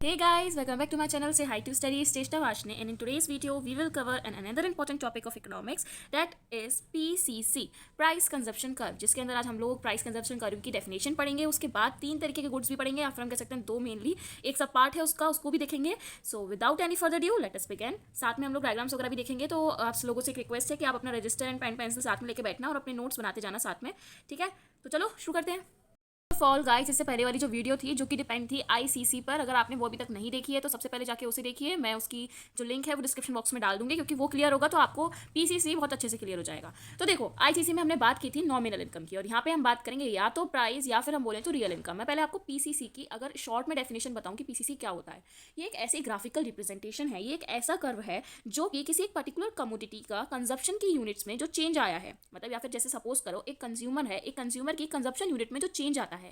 Hey guys, welcome back to my channel. Say hi to study Steshta Vashne, and in today's video we will cover another important topic of economics, that is PCC, price consumption curve, जिसके अंदर आज हम लोग price consumption curve की definition पढ़ेंगे। उसके बाद 3 तरीके के गुड्स भी पढ़ेंगे, या फिर हम कह सकते हैं 2 मेनली, एक सब पार्ट है उसको भी देखेंगे। So without any further due let us begin. साथ में हम लोग डायग्राम्स वगैरह भी देखेंगे। तो आप लोगों से एक रिक्वेस्ट है कि आप अपना रजिस्टर एंड पेन पेंसिल साथ में लेके बैठना और अपने नोट्स बनाते जाना साथ में, ठीक है। तो चलो शुरू करते हैं। फॉल गाइस, इससे पहले वाली जो वीडियो थी जो कि डिपेंड थी आईसीसी पर, अगर आपने वो अभी तक नहीं देखी है तो सबसे पहले जाके उसे देखिए। मैं उसकी जो लिंक है वो डिस्क्रिप्शन बॉक्स में डाल दूंगी, क्योंकि वो क्लियर होगा तो आपको पीसीसी बहुत अच्छे से क्लियर हो जाएगा। तो देखो, आईसीसी में हमने बात की थी नॉमिनल इनकम की, और यहाँ पे हम बात करेंगे या तो प्राइस या फिर हम बोले तो रियल इनकम। मैं पहले आपको पीसीसी की अगर शॉर्ट में डेफिनेशन बताऊँ कि पीसीसी क्या होता है। ये एक ऐसी ग्राफिकल रिप्रेजेंटेशन है, ये एक ऐसा कर्व है जो कि किसी एक पर्टिकुलर कमोडिटी का कंजप्शन की यूनिट्स में जो चेंज आया है, मतलब या फिर जैसे सपोज करो एक कंज्यूमर है, एक कंज्यूमर की कंजप्शन यूनिट में जो चेंज आता है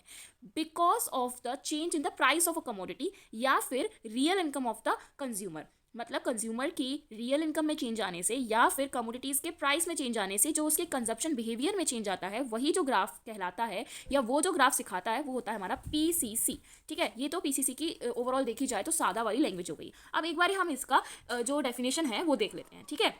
because of the change in the price of a commodity, या फिर real income of the consumer. मतलब कंज्यूमर की रियल इनकम में चेंज आने से या फिर कमोडिटीज़ के प्राइस में चेंज आने से जो उसके कंजप्शन बिहेवियर में चेंज आता है, वही जो ग्राफ कहलाता है या वो जो ग्राफ सिखाता है वो होता है हमारा पीसीसी, ठीक है। ये तो पीसीसी की ओवरऑल देखी जाए तो सादा वाली लैंग्वेज हो गई। अब एक बार हम इसका जो डेफिनेशन है वो देख लेते हैं, ठीक है।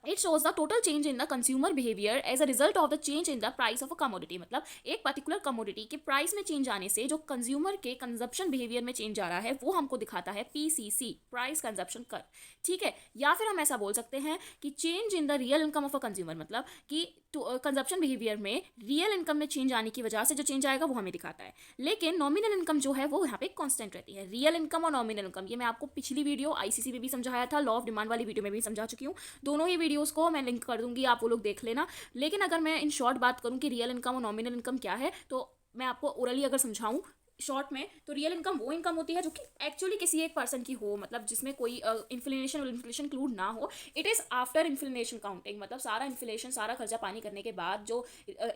It shows the total change in the consumer behaviour as a result of the change in the price of a commodity. मतलब एक पर्टिकुलर कमोडिटी के प्राइस में चेंज आने से जो कंज्यूमर के कंजप्शन बिहेवियर में चेंज आ रहा है वो हमको दिखाता है पीसीसी, प्राइस कंजप्शन कर्व, ठीक है। या फिर हम ऐसा बोल सकते हैं कि change in the real income of a consumer, मतलब कि कंजप्शन बिहेवियर में रियल इनकम में चेंज आने की वजह से जो चेंज आएगा वो हमें दिखाता है। लेकिन नॉमिनल इनकम जो है वो यहाँ पे कांस्टेंट रहती है। रियल इनकम और नॉमिनल इनकम ये मैं आपको पिछली वीडियो आईसीसी में भी समझाया था, लॉ ऑफ डिमांड वाली वीडियो में भी समझा चुकी हूँ। दोनों ही वीडियोस को मैं लिंक कर दूंगी, आप वो लोग देख लेना। लेकिन अगर मैं इन शॉर्ट बात करूँ कि रियल इनकम और नॉमिनल इनकम क्या है, तो मैं आपको ओरली अगर समझाऊँ शॉर्ट में, तो रियल इनकम वो इनकम होती है जो कि एक्चुअली किसी एक पर्सन की हो, मतलब जिसमें कोई इन्फ्लेशन इंक्लूड ना हो। It is after inflation counting, मतलब सारा इन्फ्लेशन, सारा खर्चा पानी करने के बाद जो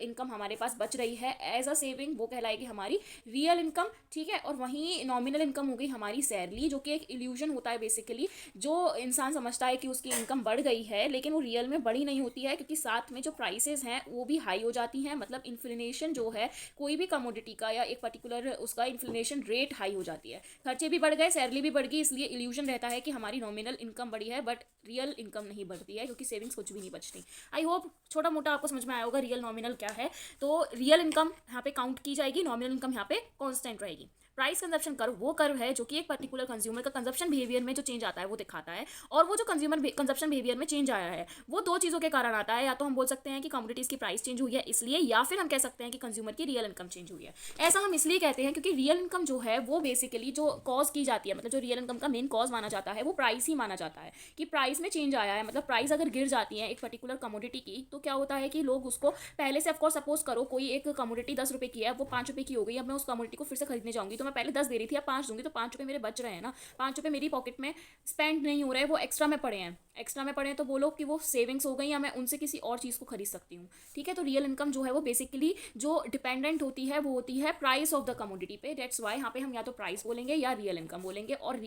इनकम हमारे पास बच रही है एज अ सेविंग, वो कहलाएगी हमारी रियल इनकम, ठीक है। और वहीं नॉमिनल इनकम हो गई हमारी सैलरी, जो कि एक इल्यूजन होता है बेसिकली। जो इंसान समझता है कि उसकी इनकम बढ़ गई है, लेकिन वो रियल में बड़ी नहीं होती है, क्योंकि साथ में जो प्राइसेस हैं वो भी हाई हो जाती हैं। मतलब इन्फ्लेशन जो है कोई भी कमोडिटी का या एक पर्टिकुलर उसका इन्फ्लेशन रेट हाई हो जाती है, खर्चे भी बढ़ गए, सैलरी भी बढ़ गई, इसलिए इल्यूजन रहता है कि हमारी नॉमिनल इनकम बढ़ी है, बट रियल इनकम नहीं बढ़ती है, क्योंकि सेविंग्स कुछ भी नहीं बचती। आई होप छोटा मोटा आपको समझ में आया होगा रियल नॉमिनल क्या है। तो रियल इनकम यहाँ पे काउंट की जाएगी, नॉमिनल इनकम यहाँ पे कॉन्स्टेंट रहेगी। प्राइस कंजप्शन कर्व वो कर्व है जो कि एक पर्टिकुलर कंज्यूमर का कंजप्शन बिहेवियर में जो चेंज आता है वो दिखाता है। और वो जो कंज्यूमर कंजप्शन बिहेवियर में चेंज आया है वो 2 चीज़ों के कारण आता है। या तो हम बोल सकते हैं कि कमोडिटीज़ की प्राइस चेंज हुई है इसलिए, या फिर हम कह सकते हैं कि कंज्यूमर की रियल इनकम चेंज हुई है। ऐसा हम इसलिए कहते हैं क्योंकि रियल इनकम जो है वो बेसिकली जो कॉज की जाती है, मतलब जो रियल इनकम का मेन कॉज माना जाता है वो प्राइस ही माना जाता है, कि प्राइस में चेंज आया है। मतलब प्राइस अगर गिर जाती है एक पर्टिकुलर कमोडिटी की, तो क्या होता है कि लोग उसको पहले से, ऑफकोर्स सपोज करो कोई एक कमोडिटी 10 रुपये की है, वो 5 रुपये की हो गई। अब मैं उस कमोडिटी को फिर से खरीदने जाऊंगी तो मैं पहले 10 दे रही थी, अब 5 दूंगी, तो 5 रुपये मेरे बच रहे हैं ना, 5 रुपये मेरी पॉकेट में स्पेंड नहीं हो रहे हैं, वो एक्स्ट्रा में पड़े हैं। एक्स्ट्रा में पड़े हैं तो बोलो कि वो सेविंग्स हो गई, या मैं उनसे किसी और चीज़ को खरीद सकती हूँ, ठीक है। तो रियल इनकम जो है वो बेसिकली जो डिपेंडेंट होती है वो होती है प्राइस ऑफ द कमोडिटी पे। दैट्स वाई यहाँ पे हम या तो प्राइस बोलेंगे या रियल इनकम बोलेंगे, और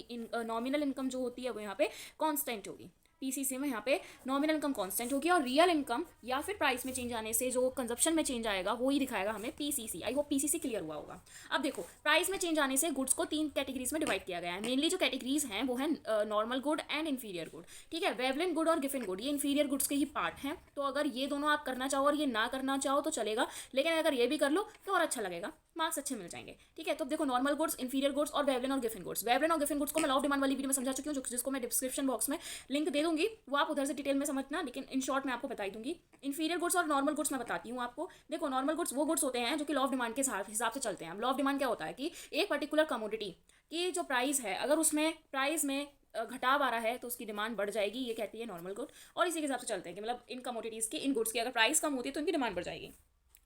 नॉमिनल इनकम जो होती है वो यहाँ पे कांस्टेंट होगी। पीसीसी में यहाँ पे नॉमिनल इनकम कांस्टेंट होगी, और रियल इनकम या फिर प्राइस में चेंज आने से जो कंजप्शन में चेंज आएगा वो ही दिखाएगा हमें PCC. I hope PCC clear हुआ होगा। अब देखो, प्राइस में चेंज आने से गुड्स को 3 कैटेगरीज में डिवाइड किया गया है। मेनली जो कैटेगरीज हैं वो है normal good and inferior good, ठीक है। वेवलेंट गुड और गिफिन गुड ये इन्फीरियर गुड्स के ही पार्ट हैं। तो अगर ये दोनों आप करना चाहो और ये ना करना चाहो तो चलेगा, लेकिन अगर ये भी कर लो तो और अच्छा लगेगा, मार्क्स अच्छे मिल जाएंगे, ठीक है। तो देखो, नॉर्मल गुड्स, इन्फीरियर गुड्स और वेवलेंट और गिफिन गुड्स। वेवलेंट और गिफिन गुड्स को मैं लॉ ऑफ डिमांड वाली वीडियो में समझा चुकी हूँ, जिसको मैं डिस्क्रिप्शन बॉक्स में लिंक दे दूंगी, वो आप उधर से डिटेल में समझना, लेकिन इन शॉर्ट मैं आपको बताई दूंगी। इन्फीरियर गुड्स और नॉर्मल गुड्स मैं बताती हूँ आपको। देखो, नॉर्मल गुड्स वो गुड्स होते हैं जो कि लॉ ऑफ डिमांड के हिसाब से चलते हैं। लॉ ऑफ डिमांड क्या होता है कि एक पर्टिकुलर कमोडिटी की जो प्राइस है, अगर उसमें प्राइस में घटाव आ रहा है तो उसकी डिमांड बढ़ जाएगी, ये कहती है नॉर्मल गुड। और इसी के हिसाब से चलते हैं कि मतलब इन कमोडिटीज़ की, इन गुड्स की अगर प्राइस कम होती है तो इनकी डिमांड बढ़ जाएगी।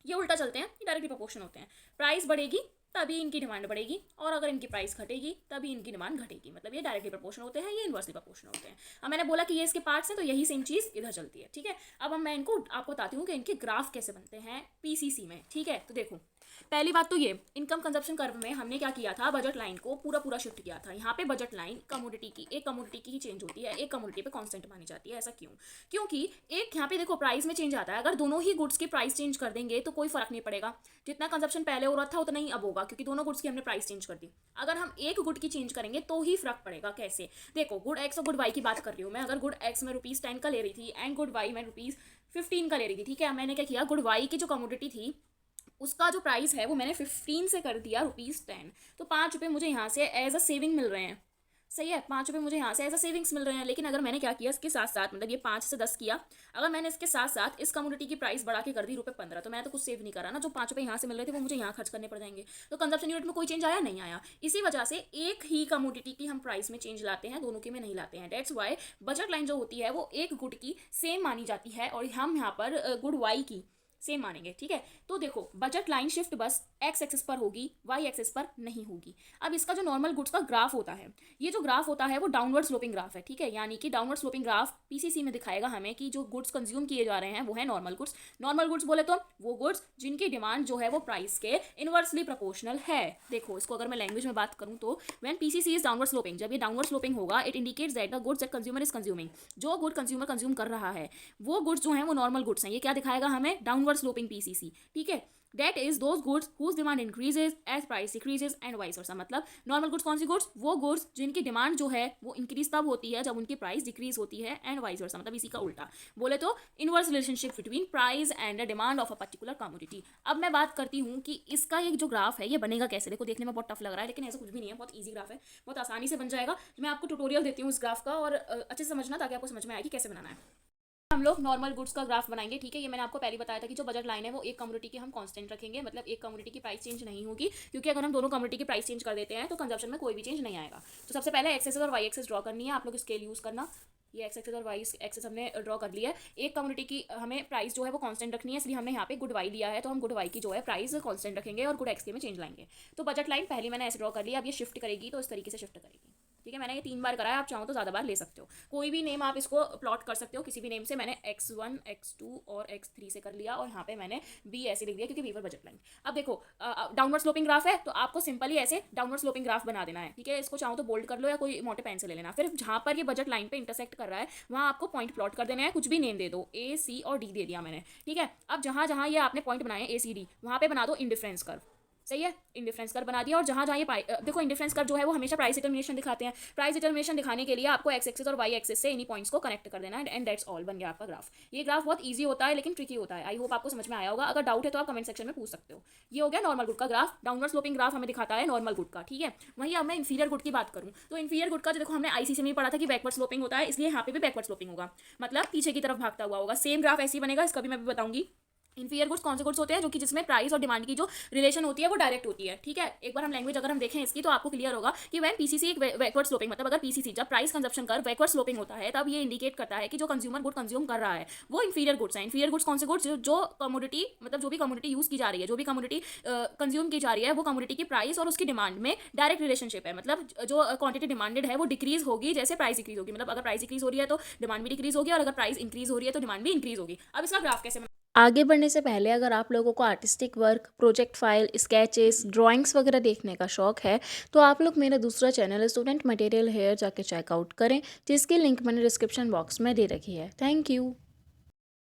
ये उल्टा चलते हैं, ये डायरेक्टली प्रोपोर्शन होते हैं। प्राइस बढ़ेगी तभी इनकी डिमांड बढ़ेगी, और अगर इनकी प्राइस घटेगी तभी इनकी डिमांड घटेगी। मतलब ये डायरेक्टली प्रोपोर्शन होते हैं, ये इनवर्सली प्रोपोर्शन होते हैं। अब मैंने बोला कि ये इसके पार्ट्स हैं, तो यही सेम चीज़ इधर चलती है, ठीक है। अब मैं इनको आपको बताती हूँ कि इनके ग्राफ कैसे बनते हैं पीसीसी में, ठीक है। तो देखो, पहली बात तो ये इनकम कंजप्शन कर्व में हमने क्या किया था, बजट लाइन को पूरा शिफ्ट किया था। यहाँ पे बजट लाइन कमोडिटी की, एक कमोडिटी की ही चेंज होती है, एक कमोडिटी पे कांस्टेंट मानी जाती है। ऐसा क्यों? क्योंकि एक यहाँ पे देखो प्राइस में चेंज आता है, अगर दोनों ही गुड्स की प्राइस चेंज कर देंगे तो कोई फर्क नहीं पड़ेगा, जितना कंजप्शन पहले हो रहा था उतना ही अब होगा। होगा क्योंकि दोनों गुड्स की हमने प्राइस चेंज कर दी। अगर हम एक गुड की चेंज करेंगे तो ही फर्क पड़ेगा। कैसे? देखो, गुड एक्स और गुड वाई की बात कर रही हूँ मैं। अगर गुड एक्स में ₹10 का ले रही थी एंड गुड वाई में ₹15 का ले रही थी, ठीक है। मैंने क्या किया, गुड वाई की जो कमोडिटी थी उसका जो प्राइस है वो मैंने 15 से कर दिया ₹10। तो ₹5 मुझे यहाँ से एज अ सेविंग मिल रहे हैं। सही है, ₹5 मुझे यहाँ से एज अ सेविंग्स मिल रहे हैं। लेकिन अगर मैंने क्या किया, इसके साथ साथ, मतलब ये 5 से 10 किया, अगर मैंने इसके साथ साथ इस कमोडिटी की प्राइस बढ़ा के कर दी ₹15, तो मैं तो कुछ सेव नहीं करा ना। जो ₹5 यहाँ से मिल रहे थे वो मुझे यहाँ खर्च करने पड़ जाएंगे। तो कंजप्शन यूनिट में कोई चेंज आया नहीं आया। इसी वजह से एक ही कमोडिटी की हम प्राइस में चेंज लाते हैं, दोनों की में नहीं लाते हैं। डेट्स वाई बजट लाइन जो होती है वो एक गुड की सेम मानी जाती है और हम यहाँ पर गुड वाई की सेम मानेंगे, ठीक है। तो देखो, बजट लाइन शिफ्ट बस एक्स एक्सिस पर होगी, वाई एक्सिस पर नहीं होगी। अब इसका जो नॉर्मल गुड्स का ग्राफ होता है, ये जो ग्राफ होता है वो डाउनवर्ड स्लोपिंग ग्राफ है, ठीक है। यानी कि डाउनवर्ड स्लोपिंग ग्राफ पीसीसी में दिखाएगा हमें कि जो गुड्स कंज्यूम किए जा रहे हैं वो है नॉर्मल गुड्स। नॉर्मल गुड्स बोले तो वो गुड्स जिनकी डिमांड जो है वो प्राइस के इनवर्सली प्रोपोर्शनल है। देखो, इसको अगर मैं लैंग्वेज में बात करूँ तो when PCC is downward sloping, जब ये डाउनवर्ड स्लोपिंग होगा, it indicates that the goods that consumer is consuming, जो गुड कंज्यूमर कंज्यूम कर रहा है वो गुड्स जो है वो नॉर्मल गुड्स हैं। ये क्या दिखाएगा हमें? डाउनवर्ड स्लोपिंग पीसीसी, ठीक है। That is those goods whose demand increases as price decreases and vice versa। मतलब नॉर्मल गुड्स कौन सी गुड्स? वो गुड्स जिनकी डिमांड जो है वो इंक्रीज तब होती है जब उनकी प्राइस डिक्रीज होती है, एंड वाइस वर्सा, मतलब इसी का उल्टा बोले तो inverse relationship between price and the demand of a particular commodity. अब मैं बात करती हूँ कि इसका ये जो ग्राफ है ये बनेगा कैसे। देखो, देखने में बहुत टफ लग रहा है लेकिन ऐसा कुछ भी नहीं है, बहुत ईजी ग्राफ है, बहुत आसानी से बन जाएगा। मैं आपको ट्यूटोरियल देती हूँ इस ग्राफ का और अच्छे से समझना ताकि आपको समझ में आए कि कैसे बनाना है। हम लोग नॉर्मल गुड्स का ग्राफ बनाएंगे, ठीक है। ये मैंने आपको पहले बताया था कि जो बजट लाइन है वो एक कमोडिटी की हम कांस्टेंट रखेंगे, मतलब एक कमोडिटी की प्राइस चेंज नहीं होगी, क्योंकि अगर हम दोनों कमोडिटी की प्राइस चेंज कर देते हैं तो कंजप्शन में कोई भी चेंज नहीं आएगा। तो सबसे पहले एक्स एक्सिस और वाई एक्सिस ड्रॉ करनी है। आप लोग स्केल यूज करना। ये एक्स एक्सिस और वाई एक्सिस हमने ड्रॉ कर लिया है। एक कम्युनिटी की हमें प्राइस जो है वो कांस्टेंट रखनी है, इसलिए हमने यहाँ पे गुड वाई लिया है, तो हम गुड वाई की जो है प्राइस कांस्टेंट रखेंगे और गुड एक्स के में चेंज लाएंगे। तो बजट लाइन पहले मैंने ऐसे ड्रॉ कर लिया। अब ये शिफ्ट करेगी तो इस तरीके से शिफ्ट करेगी, ठीक है। मैंने ये 3 बार कराया, आप चाहो तो ज़्यादा बार ले सकते हो। कोई भी नेम आप इसको प्लॉट कर सकते हो, किसी भी नेम से। मैंने x1 x2 और x3 से कर लिया और यहाँ पे मैंने b ऐसे लिख दिया क्योंकि b पर बजट लाइन। अब देखो, डाउनवर्ड स्लोपिंग ग्राफ है तो आपको सिंपली ऐसे डाउनवर्ड स्लोपिंग ग्राफ बना देना है, ठीक है। इसको चाहो तो बोल्ड कर लो या कोई मोटे पेन से ले लेना। फिर जहाँ पर ये बजट लाइन पे इंटरसेक्ट कर रहा है वहाँ आपको पॉइंट प्लॉट कर देना है। कुछ भी नेम दे दो, a c और d दे दिया मैंने, ठीक है। अब जहाँ जहाँ ये आपने पॉइंट बनाए a c d, वहाँ पे बना दो इंडिफरेंस कर्व, सही है। इंडिफरेंस कर्व बना दिया और जहाँ जहाँ ये देखो, इंडिफरेंस कर्व जो है वो हमेशा प्राइस डिटर्मिनेशन दिखाते हैं। प्राइस डिटर्मिनेशन दिखाने के लिए आपको एक्स एक्सिस और वाई एक्सिस से इन्हीं पॉइंट्स को कनेक्ट कर देना है, एंड दैट्स ऑल, बन गया आपका ग्राफ। ये ग्राफ बहुत ईजी होता है लेकिन ट्रिकी होता है। आई होप आपको समझ में आया होगा। अगर डाउट है तो आप कमेंट सेक्शन में पूछ सकते हो। ये हो गया नॉर्मल गुड का ग्राफ। डाउनवर्ड स्लोपिंग ग्राफ हमें दिखाता है नॉर्मल गुड का, ठीक है। वहीं अब मैं इंफीरियर गुड की बात करूँ तो इंफीरियर गुड का जो देखो, हमने आईसीसी में पढ़ा था कि बैकवर्ड स्लोपिंग होता है, इसलिए यहाँ पे भी बैकवर्ड स्लोपिंग होगा, मतलब पीछे की तरफ भागता हुआ होगा। सेम ग्राफ ऐसे ही बनेगा, इसका भी मैं भी बताऊंगी। इन्फीरियर गुड्स कौन से गुड्स होते हैं? जो कि जिसमें प्राइस और डिमांड की जो रिलेशन होती है वो डायरेक्ट होती है, ठीक है। एक बार हम लैंग्वेज अगर हम देखें इसकी तो आपको क्लियर होगा कि व्हेन पीसीसी एक बैकवर्ड स्लोपिंग, मतलब अगर पीसीसी जब प्राइस कंजप्शन कर बैकवर्ड स्लोपिंग होता है तब ये इंडिकेट करता है कि जो कंज्यूमर गुड कंज्यूम कर रहा है वो इन्फीरियर गुड्स हैं। इन्फीरियर गुड्स कौन से गुड्स? जो कमोडिटी, मतलब जो भी कमोडिटी यूज की जा रही है, जो भी कमोडिटी कंज्यूम की जा रही है, वो कमोडिटी की प्राइस और उसकी डिमांड में डायरेक्ट रिलेशनशिप है। मतलब जो क्वांटिटी डिमांडेड है वो डिक्रीज होगी जैसे प्राइस डिक्रीज होगी। मतलब अगर प्राइस डिक्रीज हो रही है तो डिमांड भी डिक्रीज होगी, और अगर प्राइस इंक्रीज हो रही है तो डिमांड भी इंक्रीज होगी। अब इसका ग्राफ कैसे? आगे बढ़ने से पहले अगर आप लोगों को artistic work, project file, sketches, drawings वगैरह देखने का शौक है तो आप लोग मेरा दूसरा चैनल स्टूडेंट मटेरियल हेयर जाके चेकआउट करें, जिसकी लिंक मैंने डिस्क्रिप्शन बॉक्स में दे रखी है। Thank you.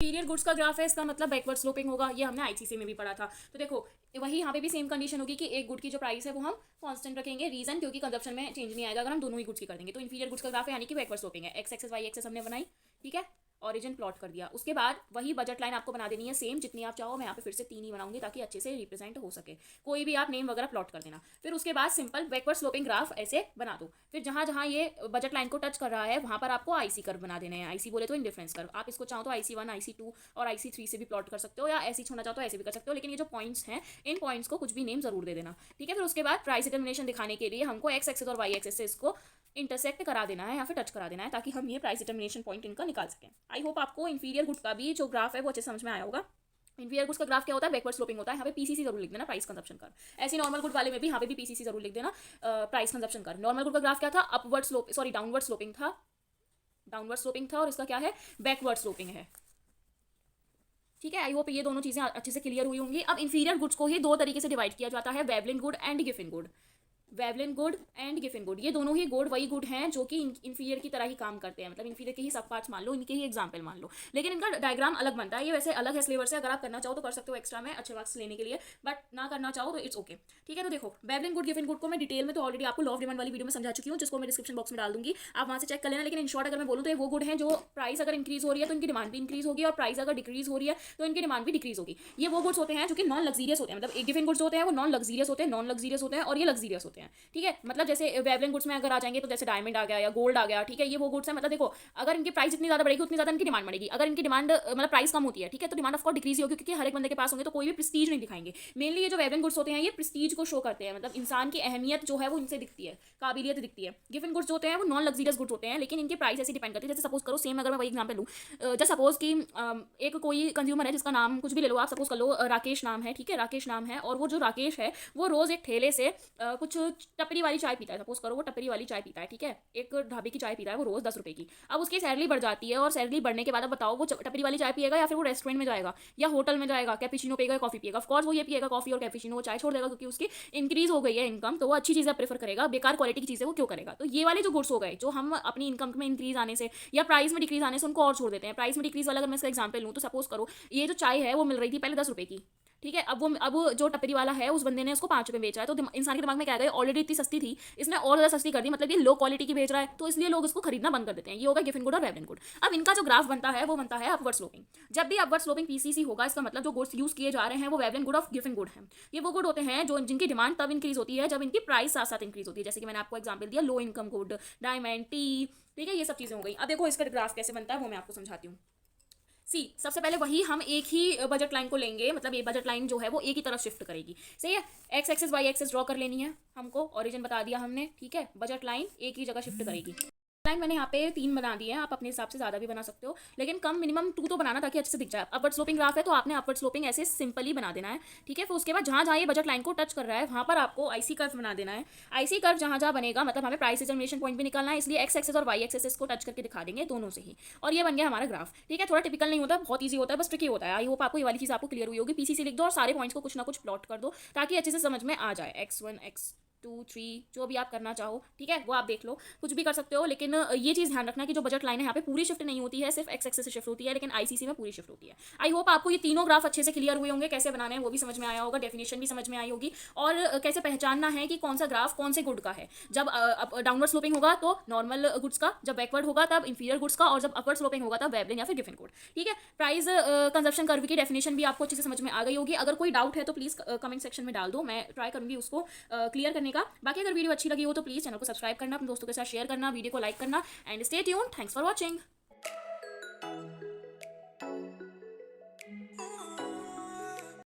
पीरियड गुड्स का ग्राफ है, इसका मतलब बैकवर्ड स्लोपिंग होगा। ये हमने आईसीसी में भी पढ़ा था। तो देखो, वही यहाँ पे भी सेम कंडीशन होगी कि एक गुड की जो प्राइस है वो हम कांस्टेंट रखेंगे। रीजन क्योंकि कंजप्शन में चेंज नहीं आएगा अगर हम दोनों ही गुड्स की कर देंगे। तो इन्फीरियर गुड्स का ग्राफ है यानी कि बैकवर्ड स्लोपिंग है। एक्स एक्सेस वाई एक्सेस हमने बनाई, ठीक है, ऑरिजिन प्लॉट कर दिया। उसके बाद वही बजट लाइन आपको बना देनी है सेम, जितनी आप चाहो। मैं यहाँ पे फिर से 3 ही बनाऊंगी ताकि अच्छे से रिप्रेजेंट हो सके। कोई भी आप नेम वगैरह प्लॉट कर देना। फिर उसके बाद सिंपल बैकवर्ड स्लोपिंग ग्राफ ऐसे बना दो। फिर जहाँ जहाँ ये बजट लाइन को टच कर रहा है वहाँ पर आपको आईसी कर्व बना देने हैं। आईसी बोले तो इंडिफरेंस कर्व। आप इसको चाहो तो IC1, IC2 और IC3 से भी प्लॉट कर सकते हो, या ऐसे छोड़ना चाहो तो ऐसे भी कर सकते हो। लेकिन ये जो पॉइंट्स हैं इन पॉइंट्स को कुछ भी नेम जरूर दे देना, ठीक है। फिर उसके बाद प्राइस डिटर्मिनेशन दिखाने के लिए हमको एक्स एक्सेस और वाई एक्सेस से इसको इंटरसेक्ट करा देना है या फिर टच करा देना है, ताकि हम ये प्राइस डिटर्मिनेशन पॉइंट इनका निकाल सकें। आई होप आपको इन्फीरियर गुड का भी जो ग्राफ है वो अच्छे समझ में आया होगा। इन्फीरियर गुड्स का ग्राफ क्या होता है? बैकवर्ड स्लोपिंग होता है। यहाँ पे पीसीसी जरूर लिख देना, प्राइस कंजप्शन कर। ऐसे नॉर्मल गुड वाले में भी यहाँ पे भी पीसीसी जरूर लिख देना, प्राइस कंजप्शन कर। नॉर्मल गुड का ग्राफ क्या था? Upward slope, sorry downward sloping था, डाउनवर्ड स्लोपिंग था, और इसका क्या है? बैकवर्ड स्लोपिंग है, ठीक है। आई होप ये दोनों चीजें अच्छे से क्लियर हुई होंगी। अब इन्फीरियर गुड्स को ही 2 तरीके से डिवाइड किया जाता है, Veblen good and Giffen good. Veblen good and Giffen good, ये दोनों ही गुड वही गुड हैं जो कि इन्फीरियर की तरह ही काम करते हैं, मतलब इन्फीरियर के ही सब पार्ट्स मान लो, इनके ही एग्जाम्पल मान लो, लेकिन इनका डायग्राम अलग बनता है। ये वैसे अलग है सिलेबस से, अगर आप करना चाहो तो कर सकते हो एक्स्ट्रा में अच्छे मार्क्स लेने के लिए, बट ना करना चाहो तो इट्स ओके। ठीक है, तो देखो वेवलिन गुड गिफिन गुड को मैं डिटेल में तो ऑलरेडी आपको लॉ ऑफ डिमांड वाली वीडियो में समझा चुकी हूँ, जिसको मैं डिस्क्रिप्शन बॉक्स में डाल दूंगी, आप वहाँ से चेक कर लेना। लेकिन इन शॉर्ट अगर मैं बोलूँ तो ये वो गुड हैं जो प्राइस अगर इंक्रीज हो रही है तो इनकी डिमांड भी इंक्रीज होगी, और प्राइस अगर डिक्रीज हो रही है तो इनकी डिमांड भी डिक्रीज होगी। ये वो गुड्स होते हैं जो कि नॉन लग्जीरियस होते हैं, मतलब एक गिफिन गुड्स होते हैं वो नॉन लग्जीरियस होते हैं, नॉन लग्जीरियस होते हैं और ये लग्जीरियस होते हैं। ठीक है, मतलब जैसे वेवलिन गुड्स में अगर आ जाएंगे तो जैसे डायमंड आ गया या गोल्ड आ गया, ठीक है, ये वो गुड्स है, मतलब देखो अगर इनकी प्राइस जितनी ज्यादा बढ़ेगी उतनी ज्यादा इनकी डिमांड बढ़ेगी। अगर इनकी डिमांड मतलब प्राइस कम होती है, ठीक है, तो डिमांड ऑफ कोर्स डिक्रीज होगी, क्योंकि हर एक बंदे के पास होंगे तो कोई भी प्रेस्टीज नहीं दिखाएंगे। मेनली ये जो वेवलिन गुड्स होते हैं ये प्रेस्टीज को शो करते हैं, मतलब इंसान की अहमियत जो है वो इनसे दिखती है, काबिलियत दिखती है। गिफिन गुड्स होते हैं वो नॉन लग्जीरियस गुड्स होते हैं, लेकिन इनकी प्राइस ऐसी डिपेंड करती है। जैसे सपोज करो, सेम अगर मैं वही एग्जांपल लूँ, जैसे सपोज कि एक कोई कंज्यूमर है जिसका नाम कुछ भी ले लो आप, सपोज कर लो राकेश नाम है, ठीक है, राकेश नाम है, और वो जो राकेश है वो रोज एक ठेले से कुछ टपरी वाली चाय पीता है, सपोज करो वो टपरी वाली चाय पीता है, ठीक है, एक ढाबे की चाय पीता है वो रोज 10 रुपए की। अब उसकी सैलरी बढ़ जाती है, और सैलरी बढ़ने के बाद अब बताओ वो टपरी वाली चाय पिएगा या फिर वो रेस्टोरेंट में जाएगा या होटल में जाएगा, कैपेचिनो पिएगा या कॉफी पिएगा? ऑफकोर्स वो ये पिएगा कॉफी और कैपेचिनो, वो चाय छोड़ देगा, क्योंकि उसकी इंक्रीज हो गई है इनकम, तो वो अच्छी चीज़ें प्रेफर करेगा, बेकार क्वालिटी की चीज़ें वो क्यों करेगा? तो ये वाले जो गुड्स हो गए जो हम अपनी इनकम में इंक्रीज आने से या प्राइस में डिक्रीज आने से उनको और छोड़ देते हैं। प्राइस में डिक्रीज वाला अगर मैं इसका एग्जाम्पल लूँ तो सपोज करो ये जो चाय है वो मिल रही थी पहले 10 रुपए की, ठीक है, अब जो टपरी वाला है उस बंदे ने उसको 5 रुपए बेचा है, तो इंसान के दिमाग में क्या गया, ऑलरेडी इतनी सस्ती थी, इसने और ज़्यादा सस्ती कर दी, मतलब ये लो क्वालिटी की बेच रहा है, तो इसलिए लोग इसको खरीदना बंद कर देते हैं। ये होगा गिफिन गुड और वेवलिन गुड। अब इनका जो ग्राफ बनता है वो बनता है अपवर्ड स्लोपिंग। जब भी अपवर्ड स्लोपिंग पीसीसी होगा, इसका मतलब जो गुड्स यूज किए जा रहे हैं वो वेवलिन गुड और गिफिन गुड हैं। ये वो गुड होते हैं जो जिनकी डिमांड तब इंक्रीज होती है जब इनकी प्राइस साथ साथ इंक्रीज होती है, जैसे कि मैंने आपको एग्जाम्पल दिया low income good, diamond, T, ठीक है, ये सब चीज़ें हो गई। अब देखो इसका ग्राफ कैसे बनता है वो मैं आपको समझाती हूँ। सबसे पहले वही हम एक ही बजट लाइन को लेंगे, मतलब ये बजट लाइन जो है वो एक ही तरफ शिफ्ट करेगी, सही है। X axis Y axis draw कर लेनी है हमको, ओरिजिन बता दिया हमने, ठीक है, बजट लाइन एक ही जगह शिफ्ट करेगी। लाइन मैंने यहाँ पे 3 बना दी है, आप अपने हिसाब से ज़्यादा भी बना सकते हो, लेकिन कम मिनिमम 2 तो बनाना ताकि अच्छे से दिख जाए। अपवर्ड स्लोपिंग ग्राफ है तो आपने अपवर्ड स्लोपिंग ऐसे सिंपली बना देना है, ठीक है। फिर उसके बाद जहाँ जहाँ ये बजट लाइन को टच कर रहा है वहाँ पर आपको आईसी कर्व बना देना है। आईसी कर्व जहाँ जहाँ बनेगा मतलब हमें प्राइस डिटर्मिनेशन पॉइंट भी निकालना है, इसलिए एक्स एक्सेस और वाई एक्सेस को टच करके दिखा देंगे दोनों से ही, और ये बन गया हमारा ग्राफ, ठीक है। थोड़ा टिपिकल नहीं होता, बहुत ईजी होता है, बस ट्रिकी होता है। आई होप आपको ये वाली चीज़ आपको क्लियर हुई होगी। पीसीसी लिख दो और सारे पॉइंट्स को कुछ ना कुछ प्लॉट कर दो ताकि अच्छे से समझ में आ जाए। x1 x2 3 जो भी आप करना चाहो, ठीक है, वो आप देख लो, कुछ भी कर सकते हो, लेकिन ये चीज़ ध्यान रखना कि जो बजट लाइन है यहाँ पे पूरी शिफ्ट नहीं होती है, सिर्फ एक्स एक्सेस से शिफ्ट होती है, लेकिन आईसीसी में पूरी शिफ्ट होती है। आई होप आपको ये तीनों ग्राफ अच्छे से क्लियर हुए होंगे, कैसे बनाने हैं वो भी समझ में आया होगा, डेफिनेशन भी समझ में आई होगी, और कैसे पहचानना है कि कौन सा ग्राफ कौन से गुड का है। जब डाउनवर्ड स्लोपिंग होगा तो नॉर्मल गुड्स का, जब बैकवर्ड होगा तब इंफीरियर गुड्स का, और जब अपवर्ड स्लोपिंग होगा तब वेवलिन या फिर गिफिन गुड, ठीक है। प्राइस कंजप्शन कर्व की डेफिनेशन भी आपको अच्छे से समझ में आ गई होगी। अगर कोई डाउट है तो प्लीज़ कमेंट सेक्शन में डाल दो, मैं ट्राई करूँगी उसको क्लियर करने का। बाकी अगर वीडियो अच्छी लगी हो तो प्लीज़ चैनल को सब्सक्राइब करना, अपने दोस्तों के साथ शेयर करना, वीडियो को लाइक करना, and stay tuned. Thanks for watching.